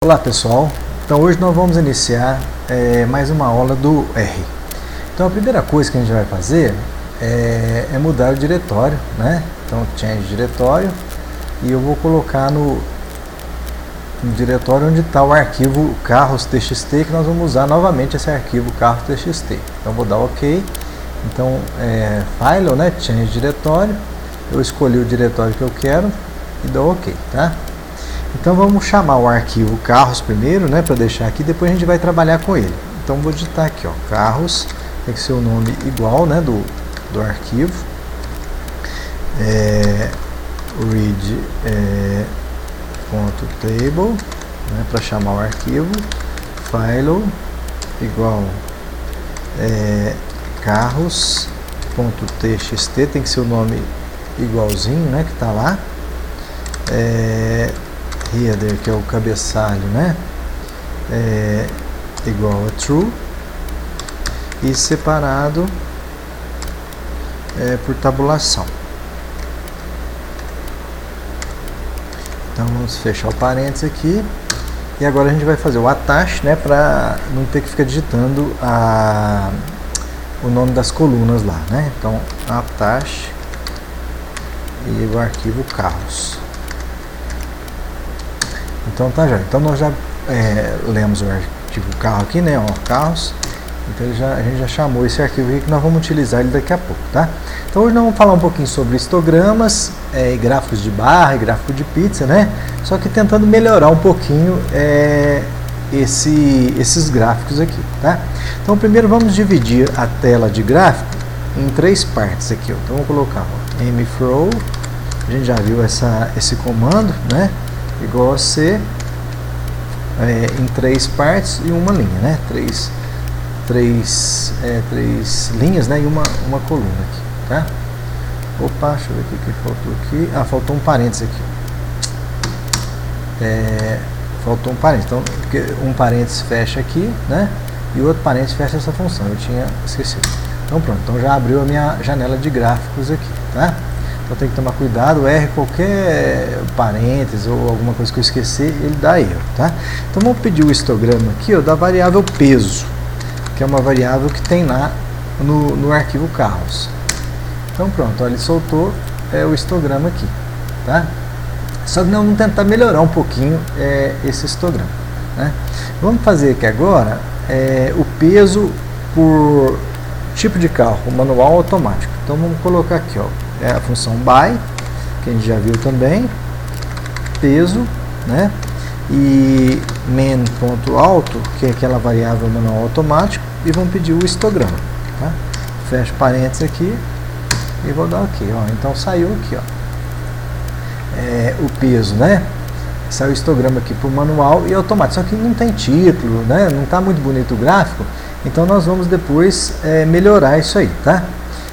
Olá pessoal, então hoje nós vamos iniciar mais uma aula do R. Então a primeira coisa que a gente vai fazer é mudar o diretório, né? Então change diretório, e eu vou colocar no diretório onde está o arquivo carros.txt, que nós vamos usar novamente esse arquivo carros.txt. Então vou dar OK. Então file, né? Change diretório, eu escolhi o diretório que eu quero e dou OK, tá? Então vamos chamar o arquivo carros primeiro, né, para deixar aqui, depois a gente vai trabalhar com ele. Então vou digitar aqui, ó, carros, tem que ser o nome igual, né, do arquivo. Read .table, né, para chamar o arquivo. File igual carros.txt, tem que ser o nome igualzinho, né, que está lá. Header, que é o cabeçalho, né, igual a true, e separado por tabulação. Então vamos fechar o parênteses aqui, e agora a gente vai fazer o attach, né, para não ter que ficar digitando o nome das colunas lá, né. Então attach e o arquivo carros. Então tá, já. Então nós já lemos o arquivo carro aqui, né, ó, carros. Então a gente já chamou esse arquivo aqui, que nós vamos utilizar ele daqui a pouco, tá? Então hoje nós vamos falar um pouquinho sobre histogramas, gráficos de barra e gráfico de pizza, né? Só que tentando melhorar um pouquinho esses gráficos aqui, tá? Então primeiro vamos dividir a tela de gráfico em 3 partes aqui, ó. Então vamos colocar mthrow, a gente já viu esse comando, né? Igual a C em 3 partes e uma linha, né? Três linhas, né? E uma coluna aqui, tá? Opa, deixa eu ver o que faltou aqui. Ah, faltou um parênteses aqui. Faltou um parênteses. Então, um parênteses fecha aqui, né? E o outro parênteses fecha essa função. Eu tinha esquecido. Então pronto. Então já abriu a minha janela de gráficos aqui, tá? Então tem que tomar cuidado, qualquer parênteses ou alguma coisa que eu esquecer, ele dá erro, tá? Então vamos pedir o histograma aqui, ó, da variável peso, que é uma variável que tem lá no arquivo carros. Então pronto, ó, ele soltou o histograma aqui, tá? Só que nós vamos tentar melhorar um pouquinho esse histograma, né? Vamos fazer aqui agora o peso por tipo de carro, manual ou automático. Então vamos colocar aqui, ó, a função by, que a gente já viu também, peso, né, e main.auto, que é aquela variável manual automático, e vamos pedir o histograma, tá? Fecho parênteses aqui e vou dar OK, ó. Então saiu aqui, ó, o peso, né, saiu o histograma aqui por manual e automático, só que não tem título, né, não está muito bonito o gráfico, então nós vamos depois melhorar isso aí, tá?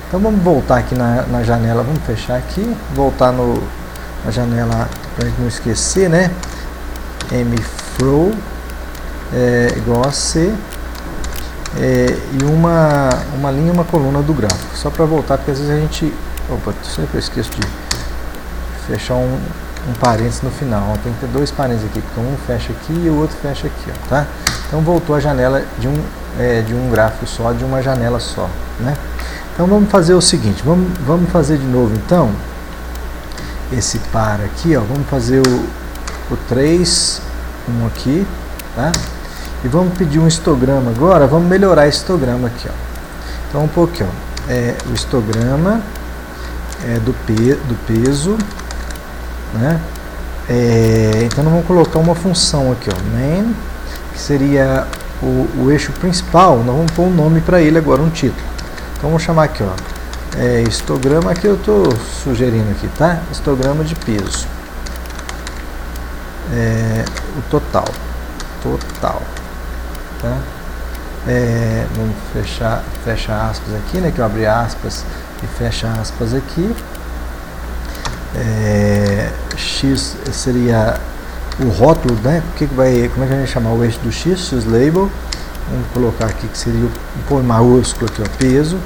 Então vamos voltar aqui na janela, vamos fechar aqui, voltar na janela para a gente não esquecer, né? mthrow igual a C e uma linha e uma coluna do gráfico, só para voltar, porque às vezes a gente, sempre eu esqueço de fechar um parênteses no final, ó, tem que ter 2 parênteses aqui, porque um fecha aqui e o outro fecha aqui, ó, tá? Então voltou a janela de um gráfico só, de uma janela só, né? Então vamos fazer o seguinte, vamos fazer de novo então esse par aqui, ó, vamos fazer o 3, aqui, tá? E vamos pedir um histograma agora, vamos melhorar esse histograma aqui, ó. Então um pouquinho, ó, o histograma do peso, né? Então nós vamos colocar uma função aqui, ó, main, que seria o eixo principal, nós vamos pôr um nome para ele agora, um título. Então vamos chamar aqui, ó, histograma, que eu estou sugerindo aqui, tá? Histograma de peso. O total, tá? Vamos fechar aspas aqui, né? Que eu abri aspas e fecha aspas aqui. X seria o rótulo, né? Como é que a gente vai chamar o eixo do X label. Vamos colocar aqui que seria o maiúsculo aqui, ó, peso,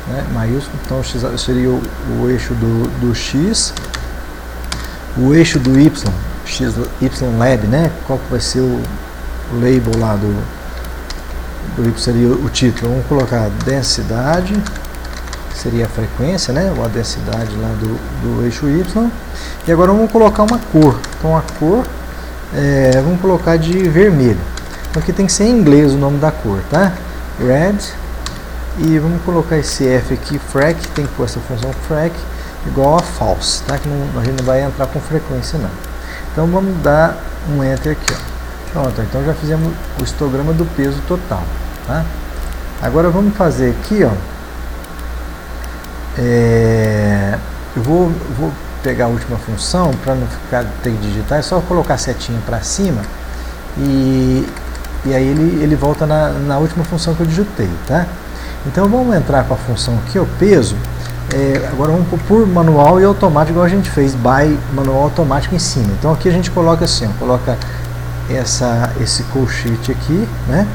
né, maiúsculo. Então X seria o eixo do X, o eixo do Y XYLab, né? Qual que vai ser o label lá do Y, seria o título. Vamos colocar densidade, seria a frequência, né? Ou a densidade lá do eixo Y. E agora vamos colocar uma cor. Então a cor, vamos colocar de vermelho. Então aqui tem que ser em inglês o nome da cor, tá? Red. E vamos colocar esse F aqui, frac, tem que pôr essa função frac igual a false, tá? Que a gente não vai entrar com frequência não. Então vamos dar um enter aqui, ó. Pronto, então já fizemos o histograma do peso total, tá? Agora vamos fazer aqui, ó. Eu vou pegar a última função para não ficar ter que digitar, é só colocar a setinha para cima e aí ele volta na última função que eu digitei, tá? Então vamos entrar com a função aqui, o peso. Agora vamos por manual e automático, igual a gente fez, by manual automático em cima. Então aqui a gente coloca assim, ó, coloca esse colchete aqui, né?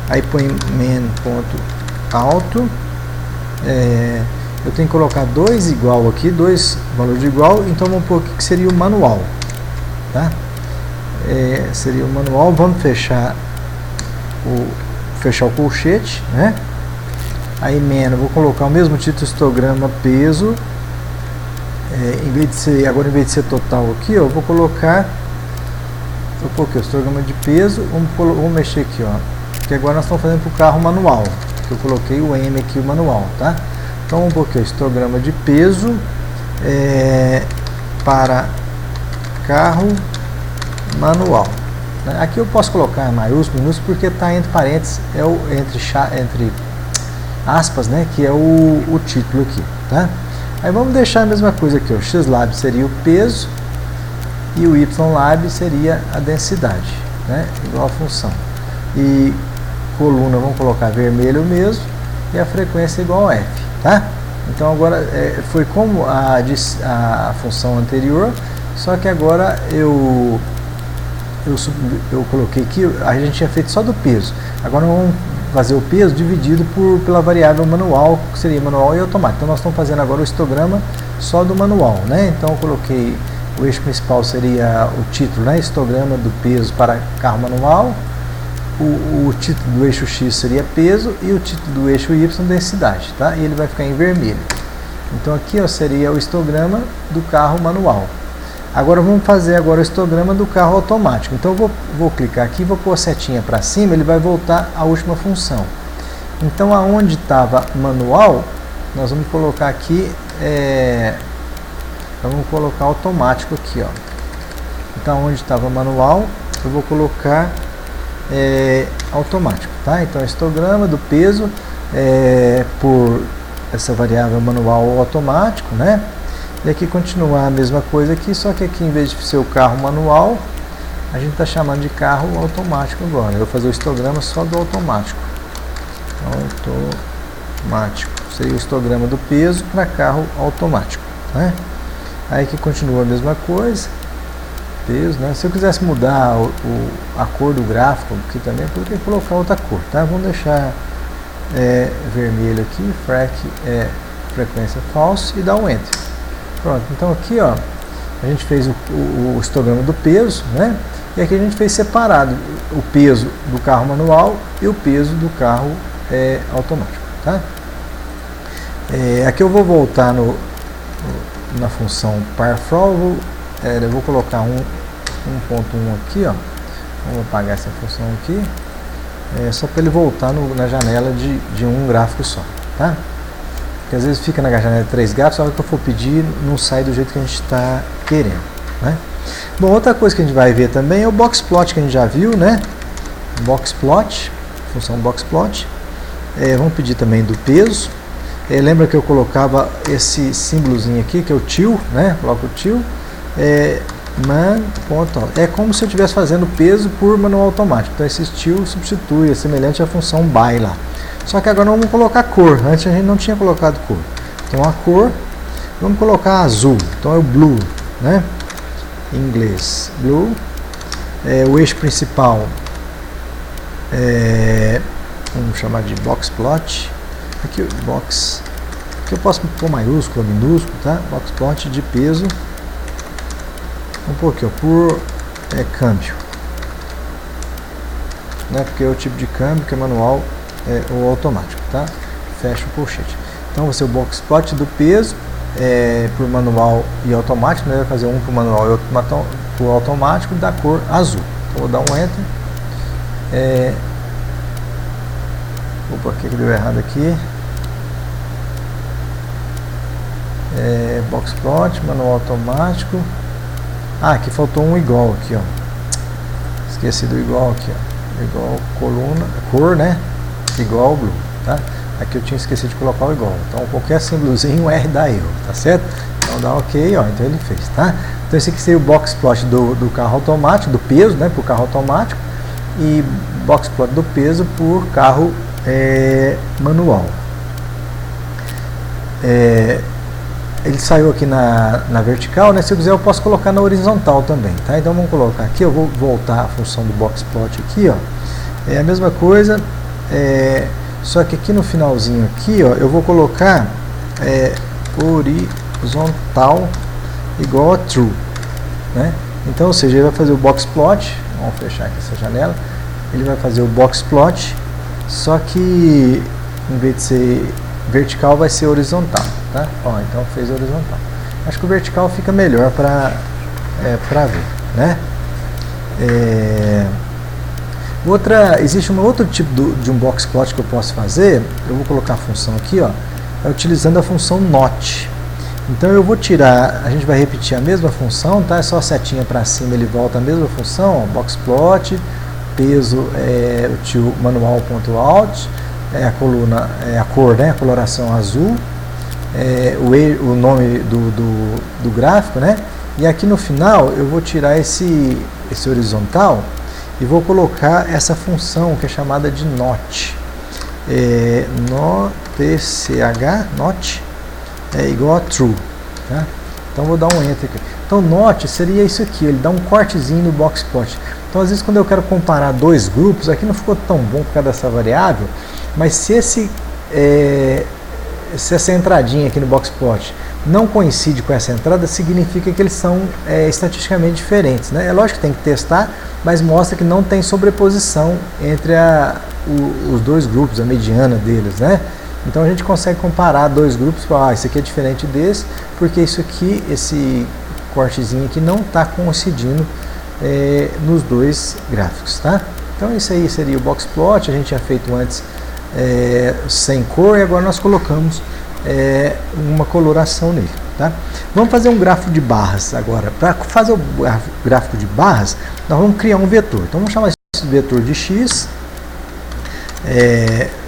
Aí põe man.auto. Eu tenho que colocar dois igual aqui, dois valores de igual, então vamos pôr aqui que seria o manual, tá? Seria o manual, vamos fechar o colchete, né? Aí man, eu vou colocar o mesmo título, histograma peso, agora em vez de ser total aqui, eu vou colocar o histograma de peso, vamos mexer aqui, ó, porque agora nós estamos fazendo para o carro manual, que eu coloquei o M aqui, o manual, tá? Então vamos pôr aqui o histograma de peso para carro manual. Aqui eu posso colocar maiúsculo, minúsculo, porque está entre parênteses, entre aspas, né, que é o título aqui, tá? Aí vamos deixar a mesma coisa aqui, o xlab seria o peso e o ylab seria a densidade, né, igual a função. E coluna vamos colocar vermelho mesmo e a frequência igual a F, tá? Então agora foi como a função anterior, só que agora eu coloquei aqui, a gente tinha feito só do peso, agora vamos fazer o peso dividido pela variável manual, que seria manual e automático. Então nós estamos fazendo agora o histograma só do manual, né? Então eu coloquei, o eixo principal seria o título, né? Histograma do peso para carro manual, o título do eixo X seria peso e o título do eixo Y densidade, tá? E ele vai ficar em vermelho. Então aqui, ó, seria o histograma do carro manual. Agora vamos fazer agora o histograma do carro automático. Então eu vou clicar aqui, vou pôr a setinha para cima, ele vai voltar à última função. Então aonde estava manual, nós vamos colocar aqui, vamos colocar automático aqui, ó. Então onde estava manual, eu vou colocar automático, tá? Então histograma do peso por essa variável manual ou automático, né? E aqui continuar a mesma coisa aqui, só que aqui em vez de ser o carro manual, a gente está chamando de carro automático agora. Eu vou fazer o histograma só do automático. Automático. Seria o histograma do peso para carro automático, né? Aí aqui continua a mesma coisa. Peso, né? Se eu quisesse mudar a cor do gráfico aqui também, eu poderia colocar outra cor, tá? Vamos deixar vermelho aqui, frac frequência false e dar um enter. Pronto, então aqui, ó, a gente fez o histograma do peso, né? E aqui a gente fez separado o peso do carro manual e o peso do carro automático, tá? Aqui eu vou voltar na função parflow, eu vou colocar 1.1 aqui, ó. Vamos apagar essa função aqui, só para ele voltar na janela de um gráfico só, tá? Porque às vezes fica na janela de 3 gráficos, a hora que eu for pedir, não sai do jeito que a gente está querendo, né? Bom, outra coisa que a gente vai ver também é o boxplot, que a gente já viu, né? Boxplot, função boxplot. Vamos pedir também do peso. Lembra que eu colocava esse símbolozinho aqui, que é o til, né? Coloco o til. É como se eu estivesse fazendo peso por manual automático. Então esse til substitui, é semelhante à função by lá. Só que agora vamos colocar cor. Antes a gente não tinha colocado cor. Então a cor, vamos colocar azul. Então é o blue, né? Em inglês, blue. O eixo principal, vamos chamar de boxplot. Aqui o box. Aqui eu posso pôr maiúsculo, minúsculo, tá? Boxplot de peso. Vamos pôr aqui, ó, por câmbio, né? Porque é o tipo de câmbio que é manual ou automático, tá? Fecha o colchete. Então vai ser o box plot do peso por manual e automático, né? Vai fazer um para o manual e outro para o automático da cor azul. Então vou dar um enter. Opa, o que deu errado aqui? Box plot, manual automático. Aqui faltou um igual aqui, ó. Esqueci do igual aqui, ó. Igual coluna, cor, né? Igual blue, tá? Aqui eu tinha esquecido de colocar o igual. Então qualquer símbolozinho R dá erro, tá certo? Então dá ok, ó. Então ele fez, tá? Então esse aqui seria o box plot do carro automático, do peso, né? Por carro automático. E box plot do peso por carro manual. Ele saiu aqui na vertical, né? Se eu quiser eu posso colocar na horizontal também, tá? Então vamos colocar aqui, eu vou voltar a função do box plot aqui, ó. É a mesma coisa, só que aqui no finalzinho aqui, ó, eu vou colocar horizontal igual a true, né? Então, ou seja, ele vai fazer o box plot, vamos fechar aqui essa janela, ele vai fazer o box plot, só que em vez de ser vertical vai ser horizontal, tá? Ó, então fez horizontal. Acho que o vertical fica melhor para ver, né? Existe um outro tipo de um box plot que eu posso fazer. Eu vou colocar a função aqui, ó, utilizando a função not. Então eu vou tirar, a gente vai repetir a mesma função, tá? É só a setinha para cima, ele volta a mesma função, ó, box plot, peso o manual.out, a coluna, a cor, né? A coloração azul, o nome do gráfico, né? E aqui no final eu vou tirar esse horizontal e vou colocar essa função que é chamada de not. Not igual a true, tá? Então vou dar um enter aqui. Então not seria isso aqui, ele dá um cortezinho no box plot. Então às vezes quando eu quero comparar dois grupos, aqui não ficou tão bom por causa dessa variável, mas se essa entradinha aqui no box plot não coincide com essa entrada, significa que eles são estatisticamente diferentes, né? É lógico que tem que testar, mas mostra que não tem sobreposição entre os dois grupos, a mediana deles, né? Então a gente consegue comparar dois grupos e falar, isso aqui é diferente desse, porque isso aqui, esse cortezinho aqui não está coincidindo nos dois gráficos, tá? Então isso aí seria o box plot, a gente tinha feito antes sem cor e agora nós colocamos uma coloração nele, tá? Vamos fazer um gráfico de barras agora. Para fazer o gráfico de barras, nós vamos criar um vetor. Então vamos chamar esse vetor de x,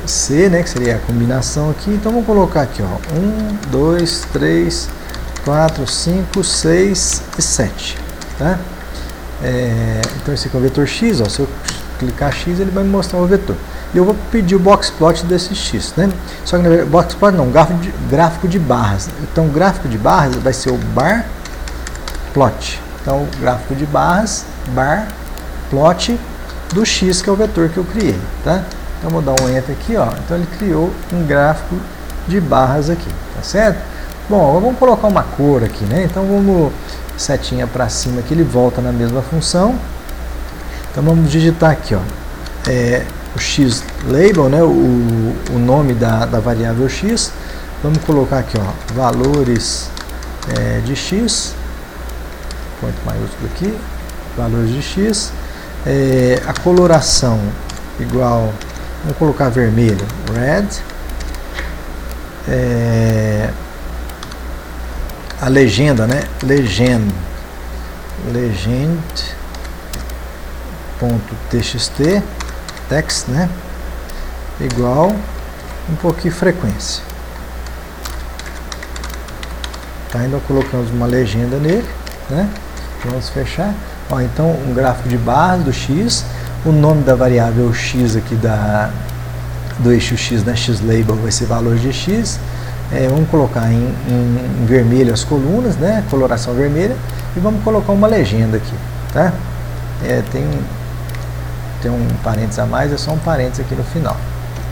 C, né, que seria a combinação aqui. Então vamos colocar aqui, ó, 1, 2, 3, 4, 5, 6 e 7, tá? Então esse aqui é o vetor x, ó, se eu clicar x ele vai me mostrar o vetor. E eu vou pedir o box plot desse x, né? Só que box plot não, gráfico de barras. Então o gráfico de barras vai ser o bar plot. Então o gráfico de barras, bar plot do x, que é o vetor que eu criei, tá? Então vou dar um enter aqui, ó. Então ele criou um gráfico de barras aqui, tá certo? Bom, agora vamos colocar uma cor aqui, né? Então vamos setinha para cima que ele volta na mesma função. Então vamos digitar aqui, ó, o x label, né? O nome da variável x. Vamos colocar aqui, ó, valores de x, ponto maiúsculo aqui, valores de x, a coloração igual, vamos colocar vermelho, red, a legenda, né? Legend.txt, text, né? Igual um pouquinho frequência. Tá, ainda colocamos uma legenda nele, né? Vamos fechar. Ó, então um gráfico de barras do x, o nome da variável x aqui do eixo x, né? X label vai ser valor de x. Vamos colocar em vermelho as colunas, né? Coloração vermelha, e vamos colocar uma legenda aqui, tá? Tem um parênteses a mais, é só um parênteses aqui no final,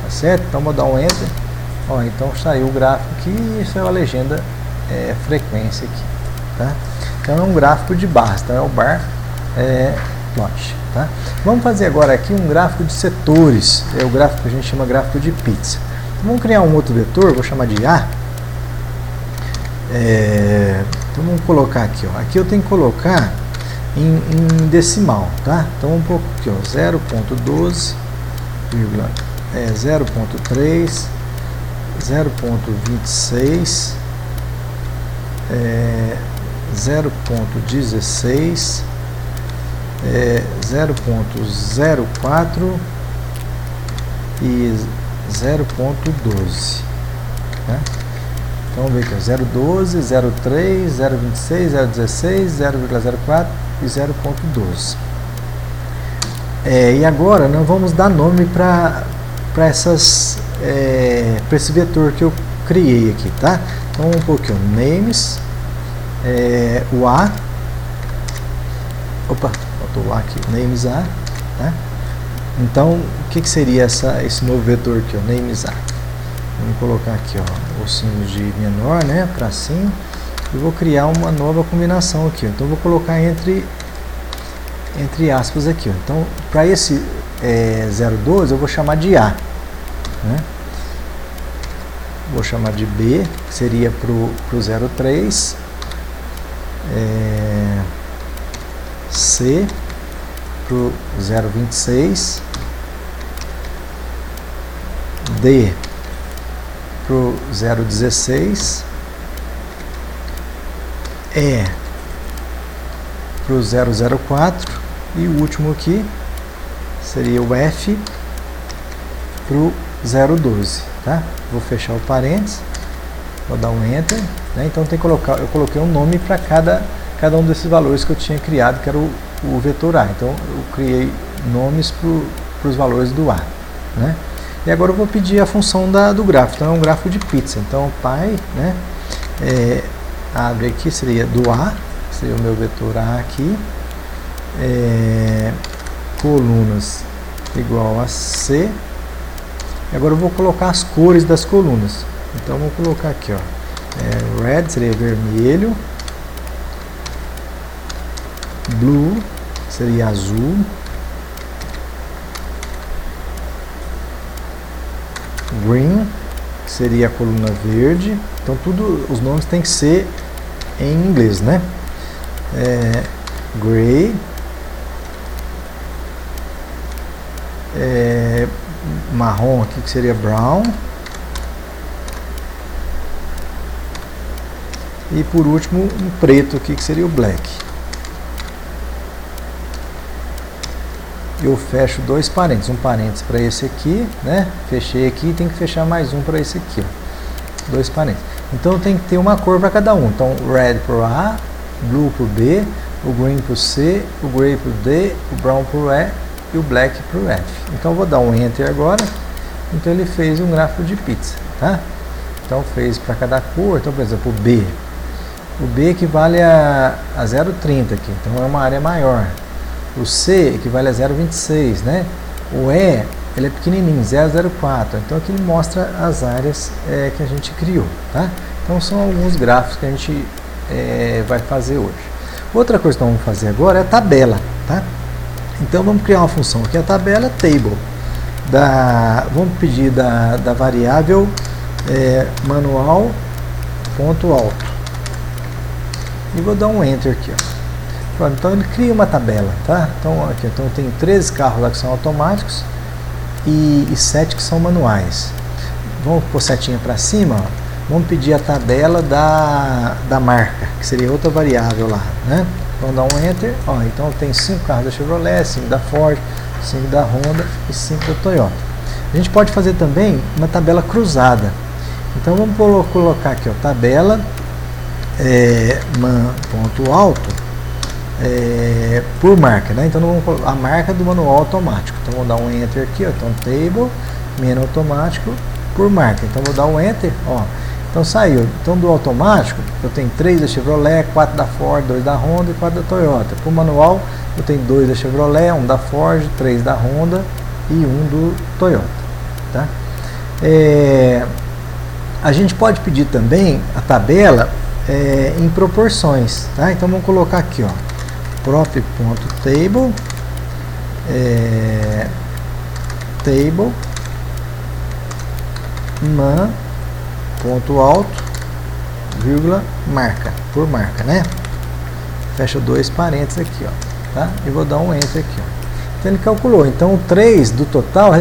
tá certo? Então vou dar um enter. Ó, então saiu o gráfico aqui e saiu a legenda frequência aqui, tá? Então é um gráfico de barras, então é o bar plot. Tá? Vamos fazer agora aqui um gráfico de setores, é o gráfico que a gente chama gráfico de pizza. Então, vamos criar um outro vetor, vou chamar de A. Então vamos colocar aqui, ó. Aqui eu tenho que colocar em decimal, tá? Então vamos pôr aqui, ó, 0.12, 0.3, 0.26, 0.16, 0.04 e 0.12, né? Então vamos ver aqui, 0.12, 0.3, 0.26, 0.16, 0.04 e 0.12. E agora nós vamos dar nome para esse vetor que eu criei aqui, tá? Então vamos pôr aqui, ó, names, o A, faltou o A aqui, names A, tá? Então o que seria esse novo vetor aqui, ó, names A? Vamos colocar aqui, ó, o símbolo de menor, né, para cima, e vou criar uma nova combinação aqui, ó. Então vou colocar entre aspas aqui, ó. Então para esse 0.12 eu vou chamar de A, né? Vou chamar de B, que seria para o 0.3, C para o 0.26, D para o 0.16, E para o 0.04 e o último aqui seria o F para o 0.12, tá? Vou fechar o parênteses, vou dar um Enter, né? Então tem que colocar, eu coloquei um nome para cada um desses valores que eu tinha criado, que era o vetor A. Então eu criei nomes para os valores do A, né? E agora eu vou pedir a função do gráfico. Então é um gráfico de pizza. Então pi, né? Abre aqui, seria do A, seria o meu vetor A aqui, colunas igual a C. E agora eu vou colocar as cores das colunas. Então eu vou colocar aqui, ó, red seria vermelho, blue seria azul, green seria a coluna verde. Então os nomes tem que ser em inglês, né? Gray, marrom aqui que seria brown, e por último um preto aqui que seria o black. Eu fecho dois parênteses, um parênteses para esse aqui, né? Fechei aqui, tem que fechar mais um para esse aqui, ó. Dois parênteses. Então tem que ter uma cor para cada um. Então red para o A, blue para o B, o green para o C, o gray para o D, o brown para o E e o black para o F. Então eu vou dar um Enter agora. Então ele fez um gráfico de pizza, tá? Então fez para cada cor. Então, por exemplo, o B equivale a 0,30 aqui, então é uma área maior. O C equivale a 0,26, né? O E, ele é pequenininho, 0,04. Então aqui ele mostra as áreas que a gente criou, tá? Então são alguns gráficos que a gente vai fazer hoje. Outra coisa que nós vamos fazer agora é a tabela, tá? Então vamos criar uma função aqui, a tabela table. Vamos pedir da variável manual.auto. E vou dar um Enter aqui, ó. Pronto, então ele cria uma tabela, tá? Então aqui, então tem 13 carros lá que são automáticos e 7 que são manuais. Vamos pôr setinha para cima, ó. Vamos pedir a tabela da marca, que seria outra variável lá, né? Vamos dar um Enter, ó. Então tem 5 carros da Chevrolet, 5 da Ford, 5 da Honda e 5 da Toyota. A gente pode fazer também uma tabela cruzada. Então vamos colocar aqui, ó, tabela man.auto por marca, né? Então a marca do manual automático. Então vou dar um Enter aqui, ó. Então table man automático por marca. Então vou dar um Enter, ó. Então saiu. Então do automático eu tenho 3 da Chevrolet, 4 da Ford, 2 da Honda e 4 da Toyota. Para o manual eu tenho 2 da Chevrolet, 1 da Ford, 3 da Honda e 1 do Toyota, tá? A gente pode pedir também a tabela em proporções, tá? Então vamos colocar aqui, ó, prof.table, table man ponto alto, vírgula, marca, por marca, né? Fecha dois parênteses aqui, ó, tá? E vou dar um enter aqui, ó. Então ele calculou, então o 3 do total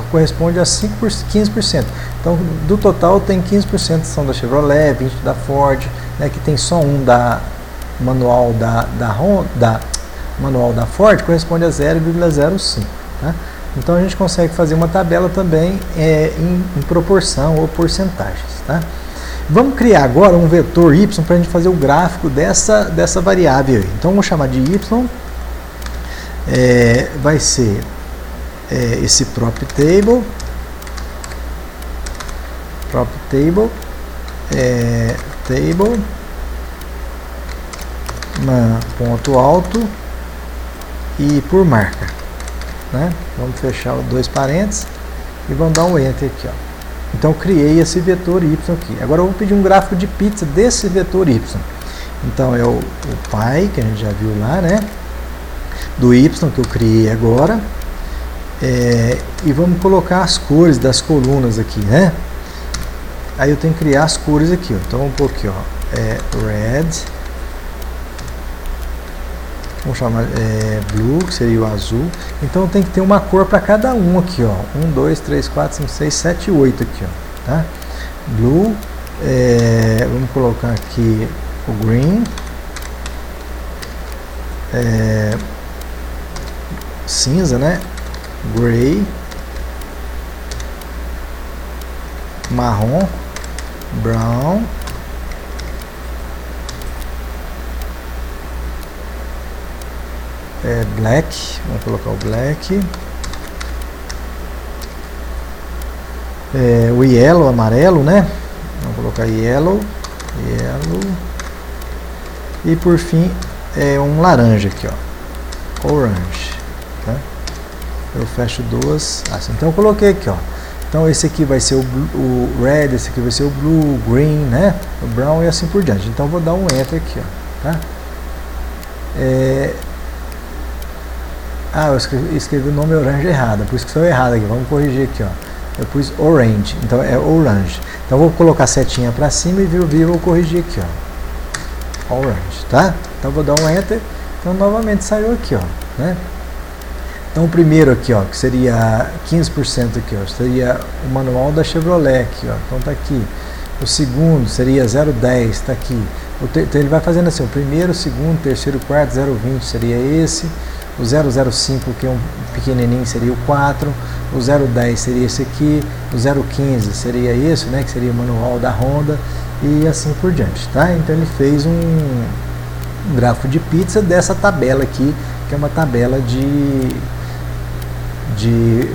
corresponde a 15%. Então do total tem 15% são da Chevrolet, 20% da Ford, né, que tem só um da manual manual da Ford, corresponde a 0,05. Tá? Então a gente consegue fazer uma tabela também em proporção ou porcentagens. Tá? Vamos criar agora um vetor y para a gente fazer o gráfico dessa variável aí. Então vamos chamar de y. Vai ser esse prop table table man ponto alto e por marca, né? Vamos fechar os dois parênteses e vamos dar um enter aqui, ó. Então eu criei esse vetor y aqui. Agora eu vou pedir um gráfico de pizza desse vetor y. Então é o pi que a gente já viu lá, né? Do y que eu criei agora, e vamos colocar as cores das colunas aqui, né? Aí eu tenho que criar as cores aqui, ó. Então vamos pôr aqui, ó, red, vamos chamar blue, que seria o azul. Então tem que ter uma cor para cada um aqui, ó. 1, 2, 3, 4, 5, 6, 7, 8 aqui, ó, tá? Blue, vamos colocar aqui o green, cinza, né? Gray, marrom, brown, black, vamos colocar o black, o yellow, amarelo, né? Vamos colocar yellow, e por fim um laranja aqui, ó, orange. Tá? Eu fecho duas assim. Então eu coloquei aqui, ó. Então esse aqui vai ser o red, esse aqui vai ser o blue, green, né? O brown e assim por diante. Então eu vou dar um enter aqui, ó, tá? Eu escrevi o nome orange errado, por isso que estou errado aqui. Vamos corrigir aqui, ó. Eu pus orange, então é orange. Então eu vou colocar a setinha para cima e vou corrigir aqui, ó. Orange, tá? Então eu vou dar um enter. Então novamente saiu aqui, ó, né? Então o primeiro aqui, ó, que seria 15% aqui, ó, seria o manual da Chevrolet aqui, ó. Então tá aqui. O segundo seria 0,10, está aqui. Então ele vai fazendo assim, o primeiro, o segundo, terceiro, quarto, 0,20 seria esse. O 0,05, que é um pequenininho, seria o 4. O 0,10 seria esse aqui. O 0,15 seria esse, né, que seria o manual da Honda. E assim por diante, tá? Então ele fez um gráfico de pizza dessa tabela aqui, que é uma tabela de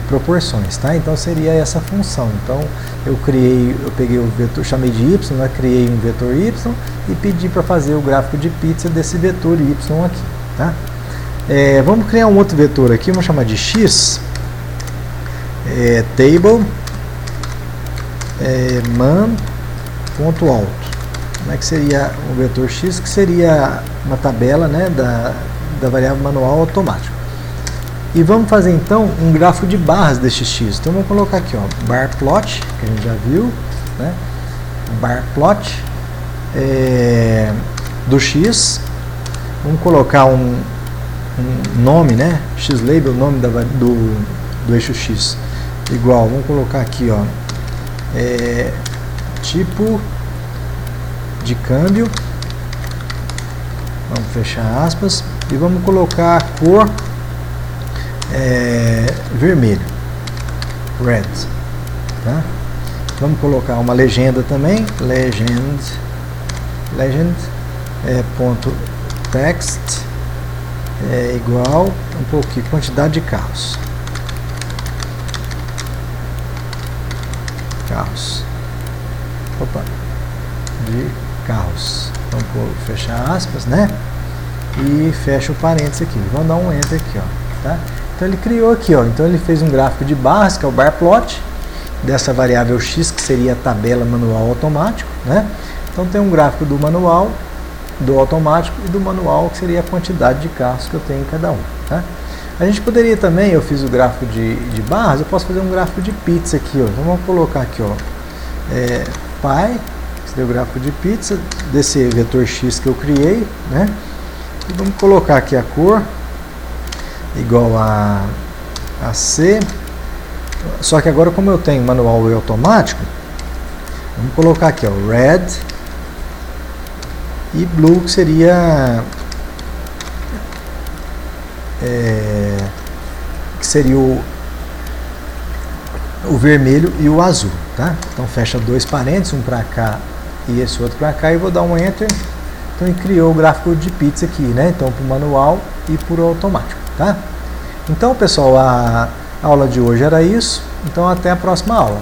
proporções, tá? Então seria essa função. Então eu peguei o vetor, chamei de y, né? Criei um vetor y e pedi para fazer o gráfico de pizza desse vetor y aqui, tá? Vamos criar um outro vetor aqui, vamos chamar de x, table man ponto alto. Como é que seria o vetor x? Que seria uma tabela, né, da variável manual automático. E vamos fazer então um gráfico de barras desse x. Então vamos colocar aqui, ó, bar plot, que a gente já viu, né? Bar plot do x. Vamos colocar um nome, né? X-label, nome do eixo x. Igual, vamos colocar aqui, ó, tipo de câmbio. Vamos fechar aspas e vamos colocar a cor vermelho, red, tá? Vamos colocar uma legenda também, legend ponto text igual um pouquinho, quantidade de carros, de carros. Então vou fechar aspas, né? E fecha o parênteses aqui. Vamos dar um enter aqui, ó, tá? Então ele criou aqui, ó. Então ele fez um gráfico de barras, que é o bar plot dessa variável x, que seria a tabela manual automático, né? Então tem um gráfico do manual do automático e do manual, que seria a quantidade de carros que eu tenho em cada um. Tá? A gente poderia também, eu fiz o gráfico de barras, eu posso fazer um gráfico de pizza aqui, ó. Então vamos colocar aqui, ó, pi, que seria o gráfico de pizza, desse vetor X que eu criei, né? E vamos colocar aqui a cor igual a C, só que agora, como eu tenho manual e automático, vamos colocar aqui, ó, red e blue, que seria o vermelho e o azul, tá? Então fecha dois parênteses, um para cá e esse outro para cá, e vou dar um enter. Então ele criou o gráfico de pizza aqui, né? Então para o manual e para o automático, tá? Então, pessoal, a aula de hoje era isso. Então até a próxima aula.